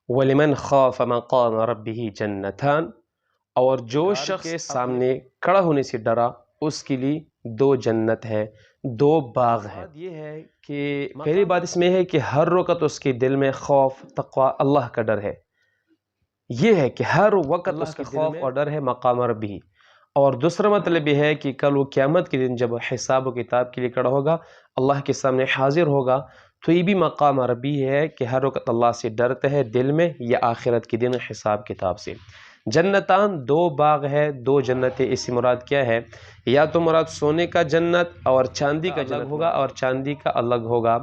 وَلِمَنْ خَافَ مَقَامَ رَبِّهِ جَنَّتَانِ، اور جو شخص کے سامنے کھڑا ہونے سے ڈرا اس کے لیے دو جنت ہے، دو باغ ہے۔ یہ ہے کہ پہلی بات اس میں ہے کہ ہر وقت اس کے دل میں خوف، تقوی، اللہ کا ڈر ہے۔ یہ ہے کہ ہر وقت اس کے خوف اور ڈر ہے مقام ربی۔ اور دوسرا مطلب یہ ہے کہ کل وہ قیامت کے دن جب حساب و کتاب کے لیے کھڑا ہوگا، اللہ کے سامنے حاضر ہوگا، تو یہ بھی مقام ربی ہے کہ ہر وقت اللہ سے ڈرتے ہے دل میں، یا آخرت کے دن حساب کتاب سے۔ جنتان دو باغ ہے، دو جنتیں، اس سے مراد کیا ہے؟ یا تو مراد سونے کا جنت اور چاندی کا الگ ہوگا، اور چاندی کا الگ ہوگا،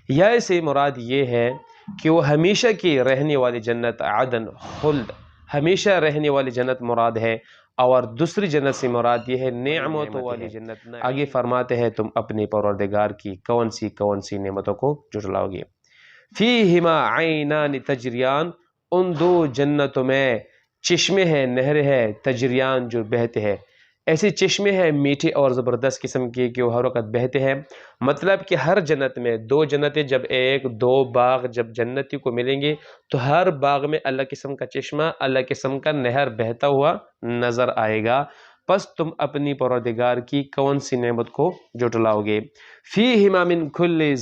یا اسے مراد یہ ہے کہ وہ ہمیشہ کی رہنے والی جنت، عدن، خلد، ہمیشہ رہنے والی جنت مراد ہے۔ اور دوسری جنت سے مراد یہ ہے نعمتوں والی جنت۔ آگے فرماتے ہیں تم اپنے پروردگار کی کون سی نعمتوں کو جھٹلاؤ گے۔ فیہما عینان تجریان، ان دو جنتوں میں چشمے ہیں، نہریں ہیں، تجریان جو بہتے ہیں۔ ایسے چشمے ہیں میٹھے اور زبردست قسم کے کہ وہ ہر وقت بہتے ہیں۔ مطلب کہ ہر جنت میں دو جنتیں، جب ایک دو باغ جب جنتی کو ملیں گے تو ہر باغ میں الگ قسم کا چشمہ، الگ قسم کا نہر بہتا ہوا نظر آئے گا۔ پس تم اپنی پروردگار کی کون سی نعمت کو جھٹلاؤ گے؟ فیہما من کل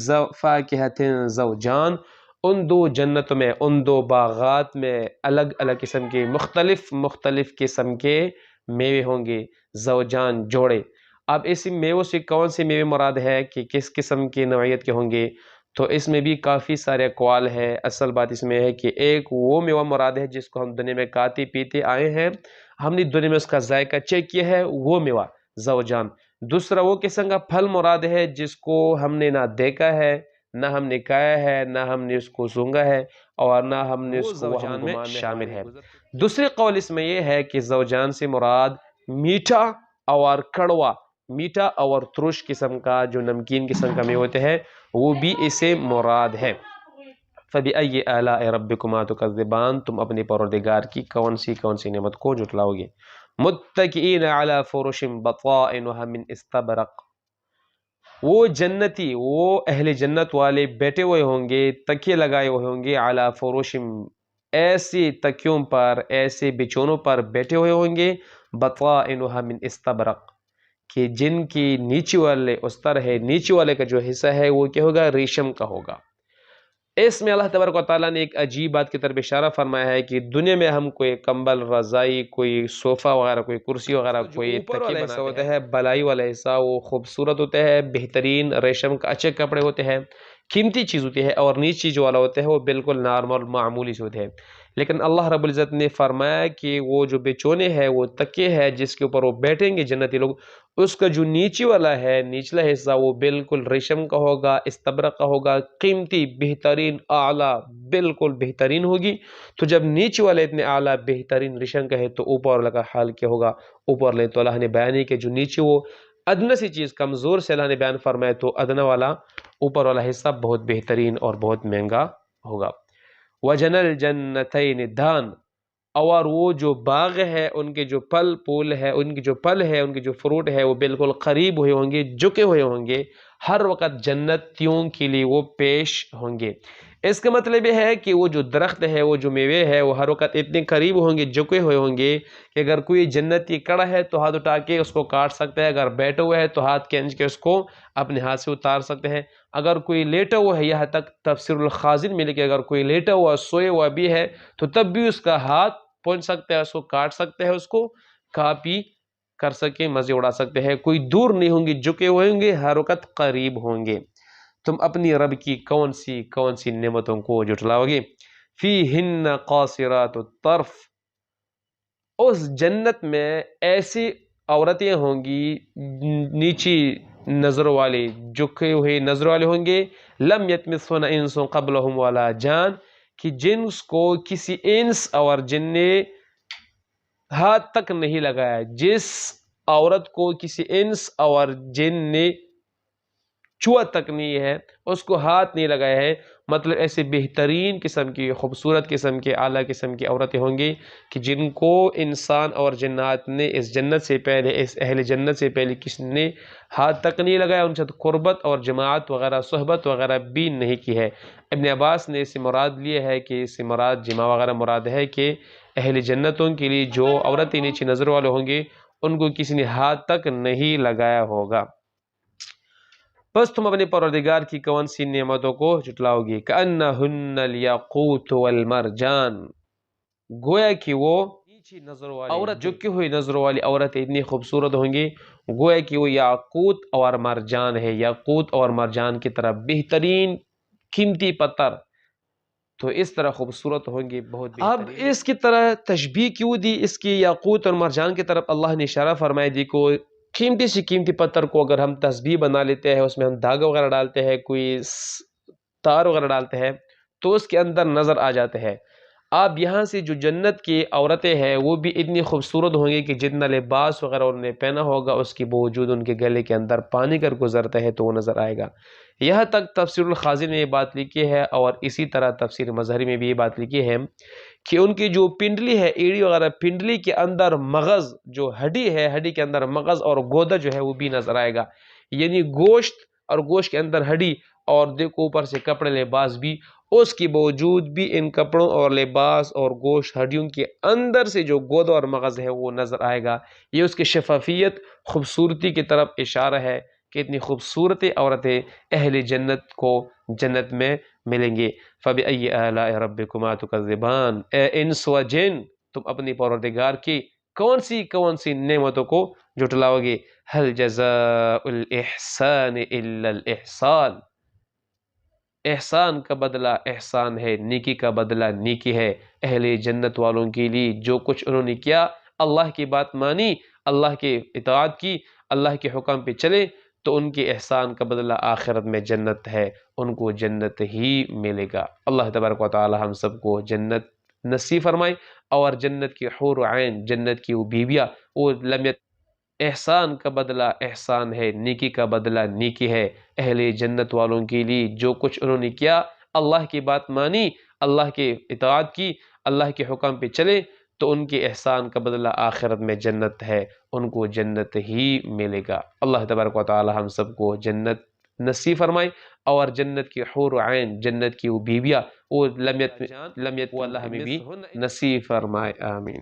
فاکہۃ زوجان، ان دو جنتوں میں، ان دو باغات میں الگ الگ قسم کے مختلف قسم کے میوے ہوں گے، زوجان جوڑے۔ اب اس میووں سے کون سے میوے مراد ہے کہ کس قسم کی نوعیت کے ہوں گے؟ تو اس میں بھی کافی سارے اقوال ہے۔ اصل بات اس میں ہے کہ ایک وہ میوہ مراد ہے جس کو ہم دنیا میں کھاتے پیتے آئے ہیں، ہم نے دنیا میں اس کا ذائقہ چیک کیا ہے، وہ میوہ زوجان۔ دوسرا وہ قسم کا پھل مراد ہے جس کو ہم نے نہ دیکھا ہے، نہ ہم نے کھایا ہے، نہ ہم نے اس کو سونگا ہے، اور نہ ہم نے اس کو زوجان میں شامل ہے۔ دوسری قول اس میں یہ ہے کہ زوجان سے مراد میٹھا اور کڑوا، میٹھا اور ترش قسم کا جو نمکین قسم کا میوہ ہوتے ہیں، وہ بھی اسے مراد ہے۔ فَبِأَيِّ آلَاءِ رَبِّكُمَا تُكَذِّبَانِ، تم اپنے پروردگار کی کون سی نعمت کو جھٹلاؤ گے؟ مُتَّكِئِينَ عَلَى فُرُشٍ بَطَائِنُهَا مِنْ اِسْتَبْرَقٍ، وہ جنتی، وہ اہل جنت والے بیٹھے ہوئے ہوں گے، تکیے لگائے ہوئے ہوں گے، عَلَى فُرُشٍ، ایسی تکیوں پر، ایسے بچھونوں پر بیٹھے ہوئے ہوں گے، بَطَائِنُهَا مِنْ اِسْتَبْرَقٍ، کہ جن کی نیچے والے استر ہے، نیچے والے کا جو حصہ ہے وہ کیا ہوگا؟ ریشم کا ہوگا۔ اس میں اللہ تبارک و تعالیٰ نے ایک عجیب بات کی طرف اشارہ فرمایا ہے کہ دنیا میں ہم کوئی کمبل، رضائی، کوئی صوفہ وغیرہ، کوئی کرسی وغیرہ، کوئی تکیے بناتے ہوتا ہے، بلائی والا حصہ وہ خوبصورت ہوتا ہے، بہترین ریشم کا اچھے کپڑے ہوتے ہیں، قیمتی چیز ہوتی ہے، اور نیچی جو والا ہوتا ہے وہ بالکل نارمل معمولی سے ہوتے ہیں۔ لیکن اللہ رب العزت نے فرمایا کہ وہ جو بچونے ہے، وہ تکیے ہے جس کے اوپر وہ بیٹھیں گے جنتی لوگ، اس کا جو نیچے والا ہے، نچلا حصہ، وہ بالکل ریشم کا ہوگا، استبرق کا ہوگا، قیمتی، بہترین، اعلیٰ، بالکل بہترین ہوگی۔ تو جب نیچے والے اتنے اعلیٰ بہترین ریشم کا ہے تو اوپر والا کا حال کیا ہوگا؟ اوپر والے تو اللہ نے بیان ہے کہ جو نیچے وہ ادنا سی چیز، کمزور سے اللہ نے بیان فرمایا، تو ادنا والا اوپر والا حصہ بہت بہترین اور بہت مہنگا ہوگا۔ وَجَنَ الْجَنَّتَيْنِ دَانٍ، اور وہ جو باغ ہے، ان کے جو پھل پھول ہے، ان کی جو پھل ہے، ان کے جو فروٹ ہے، وہ بالکل قریب ہوئے ہوں گے، جھکے ہوئے ہوں گے، ہر وقت جنتیوں کے لیے وہ پیش ہوں گے۔ اس کا مطلب یہ ہے کہ وہ جو درخت ہے، وہ جو میوے ہے، وہ ہر وقت اتنے قریب ہوں گے، جھکے ہوئے ہوں گے کہ اگر کوئی جنتی کڑا ہے تو ہاتھ اٹھا کے اس کو کاٹ سکتا ہے، اگر بیٹھا ہوا ہے تو ہاتھ کھینچ کے اس کو اپنے ہاتھ سے اتار سکتے ہیں، اگر کوئی لیٹا ہوا ہے، یہاں تک تفسیر الخازن میں لکھے اگر کوئی لیٹا ہوا، سوئے ہوا بھی ہے تو تب بھی اس کا ہاتھ پہنچ سکتا ہے، اس کو کاٹ سکتے ہیں، اس کو کھا پی کر سکے، مزے اڑا سکتے ہیں، کوئی دور نہیں ہوں گے، جھکے ہوئے ہوں گے، ہر وقت قریب ہوں گے۔ تم اپنی رب کی کون سی نعمتوں کو جھٹلاؤ گے؟ فیہن قاصرات الطرف، اس جنت میں ایسی عورتیں ہوں گی نیچی نظر والی، جھکے ہوئے نظر والے ہوں گے، لم یطمثہن انس قبلہم ولا جان، کہ جنس کو کسی انس اور جن نے ہاتھ تک نہیں لگایا، جس عورت کو کسی انس اور جن نے چھوا تک نہیں ہے، اس کو ہاتھ نہیں لگایا ہے، مطلب ایسے بہترین قسم کی، خوبصورت قسم کے، اعلیٰ قسم کی عورتیں ہوں گی کہ جن کو انسان اور جنات نے اس جنت سے پہلے، اس اہل جنت سے پہلے کسی نے ہاتھ تک نہیں لگایا، ان سے قربت اور جماعت وغیرہ صحبت وغیرہ بھی نہیں کی ہے۔ ابن عباس نے اس سے مراد لیے ہے کہ اس سے مراد جماع وغیرہ مراد ہے کہ اہل جنتوں کے لیے جو عورتیں نیچی نظر والے ہوں گے ان کو کسی نے ہاتھ تک نہیں لگایا ہوگا۔ بس تم اپنے پروردگار کی کون سی نعمتوں کو جھٹلاؤ گی؟ کأنہن الیاقوت والمرجان، گویا کہ وہ نیچی نظر والی عورت، جھکی ہوئی نظر والی عورت اتنی خوبصورت ہوں گی، گویا کہ وہ یاقوت اور مرجان ہے، یاقوت اور مرجان کی طرح بہترین قیمتی پتھر، تو اس طرح خوبصورت ہوں گی، بہت بہترین۔ اب اس کی طرح تشبیہ کیوں دی اس کی یاقوت اور مرجان کی طرف؟ اللہ نے اشارہ فرمایا، دیکھو قیمتی سے قیمتی پتھر کو اگر ہم تسبیح بنا لیتے ہیں، اس میں ہم دھاگا وغیرہ ڈالتے ہیں، کوئی تار وغیرہ ڈالتے ہیں تو اس کے اندر نظر آ جاتے ہیں۔ آپ یہاں سے جو جنت کی عورتیں ہیں وہ بھی اتنی خوبصورت ہوں گی کہ جتنا لباس وغیرہ انہوں نے پہنا ہوگا اس کے باوجود ان کے گلے کے اندر پانی کر گزرتا ہے تو وہ نظر آئے گا۔ یہاں تک تفسیر الخازن میں یہ بات لکھی ہے، اور اسی طرح تفسیر مظہری میں بھی یہ بات لکھی ہے کہ ان کی جو پنڈلی ہے، ایڑی وغیرہ، پنڈلی کے اندر مغز جو ہڈی ہے، ہڈی کے اندر مغز اور گودا جو ہے وہ بھی نظر آئے گا، یعنی گوشت اور گوشت کے اندر ہڈی، اور دیکھو اوپر سے کپڑے لباس بھی، اس کے باوجود بھی ان کپڑوں اور لباس اور گوشت ہڈیوں کے اندر سے جو گودا اور مغز ہے وہ نظر آئے گا۔ یہ اس کی شفافیت، خوبصورتی کی طرف اشارہ ہے کہ اتنی خوبصورت عورتیں اہل جنت کو جنت میں ملیں گے۔ فَبِأَيِّ آلَاءِ رَبِّكُمَا تُكَذِّبَانِ، اے انس و جن، تم اپنی پروردگار کی کون سی نعمتوں کو جھٹلاؤ گے؟ هَلْ جَزَاءُ الْإِحْسَانِ إِلَّا الْإِحْسَانِ، احسان کا بدلہ احسان ہے، نیکی کا بدلہ نیکی ہے۔ اہل جنت والوں کے لیے جو کچھ انہوں نے کیا، اللہ کی بات مانی، اللہ کی اطاعت کی، اللہ کے حکم پہ چلے، تو ان کے احسان کا بدلہ آخرت میں جنت ہے، ان کو جنت ہی ملے گا۔ اللہ تبارک و تعالی ہم سب کو جنت نصیب فرمائے، اور جنت کی حور و عین، جنت کی وہ بیویاں، وہ لمیت احسان کا بدلہ احسان ہے، نیکی کا بدلہ نیکی ہے۔ اہل جنت والوں کے لیے جو کچھ انہوں نے کیا، اللہ کی بات مانی، اللہ کی اطاعت کی، اللہ کے حکم پہ چلے، تو ان کے احسان کا بدلہ آخرت میں جنت ہے، ان کو جنت ہی ملے گا۔ اللہ تبارک و تعالی ہم سب کو جنت نصیب فرمائے، اور جنت کی حور و عین، جنت کی وہ بیویاں، وہ لمیت وہ اللہ ہمیں بھی نصیب فرمائے، آمین۔